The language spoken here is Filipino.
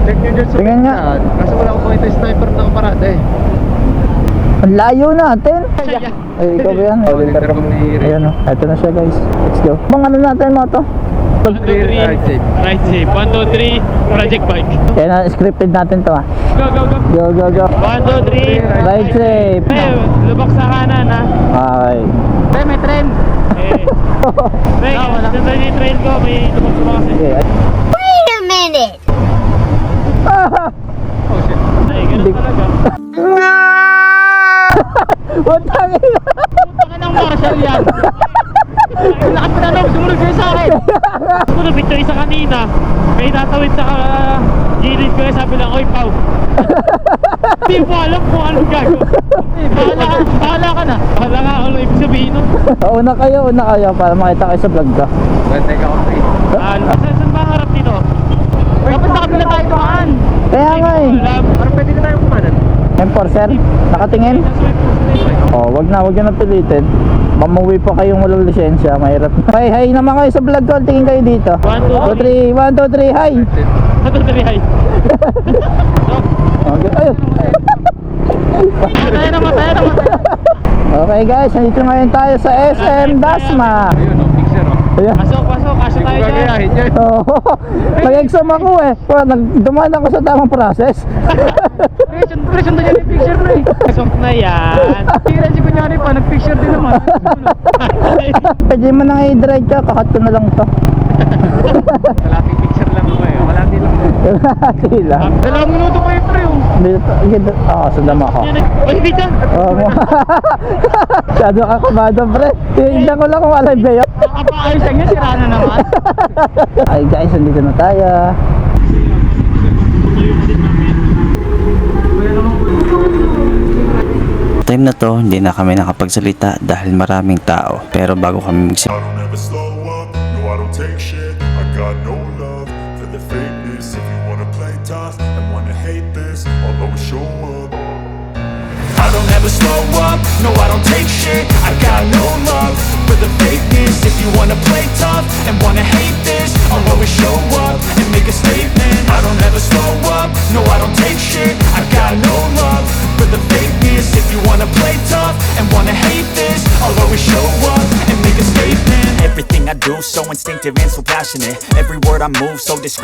Check nyo dyan sa Tingnan nga. pagkaan. Kasi wala akong makita yung sniper na kaparada eh. Ang layo natin. Ay, ikaw ba yan? Intercom ni Iri. Ayan o, eto na siya guys. Let's go. Bang ano natin mo to? 1, 2, 3, right safe. 1, 2, 3, project bike. Kaya na, scripted natin to ah. Go, go, go. Go, go, go. 1, 2, 3, Ride safe. Lubak sa kanan ha. Okay. Pre, may train. Pre, nandun yung train ko. May lubak sa mga kasi. Okay. Wait a minute! Oh shit. Ay, ganun talaga. Utang ina. Punta ng marshal yan. Lakas pa na sumunod kayo sa akin. Sumunod picture isa kanina. May tatawid sa gilid ko. Sabi lang, oy, Pao. Hindi mo alam kung anong gagawin. Bahala ka na. Bahala nga ako ibig sabihin nun. Una kayo para makita kayo sa vlog ka. Bantay ka ako eh. Saan ba ang harap dito? Dapat sa kabila tayo tumaan. Kaya nga eh. Parang pwede na tayo kumanan. Enforcer, nakatingin? Oh, wag na pilitin. Mamuwi pa kayong walang lisensya, mahirap. Hi, hi naman kayo sa vlog ko. Tingin kayo dito. 1, 2, 3. 1, 2, 3, hi. 1, 2, 3, hi. Okay, ayun. Mataya na. Okay guys, nandito ngayon tayo sa SM Dasma. Ayun, oh, picture oh. Ayan. Pasok. Kasya tayo dyan. Gagayahin yan. Oh, nag-exam ako eh. Dumaan ako sa tamang process. Presyon na yan yung picture na eh. Pasok na yan. Tira si kunyari pa, nag-picture din naman. Pwede mo nang i-drive ka, kakat ko na lang to. Kalating picture lang naman eh. Malati lang. Hati lang. 2 minuto pa yung pre oh. Dito, sundam ako. Oy, dito. Oh, masyado ka kumado pre. Tingnan ko lang kung alive ba yun. Nakapaayos lang yan, sira na naman. Ay guys, nandito na tayo. Time na to, hindi na kami nakapagsalita dahil maraming tao. Pero bago kami magsimula, I don't ever slow up, no I don't take shit. I got no love for the fakeness. If you wanna play tough and wanna hate this, I'll always show up. I don't ever slow up, no I don't take shit. I got no love for the fakeness. If you wanna play tough and wanna hate this, I'll always show up and make a statement. I don't ever slow up, no I don't take shit. I got no love for the fakeness. If you wanna play tough and wanna hate this, I'll always show up and make a statement. Everything I do so instinctive and so passionate. Every word I move so discreet.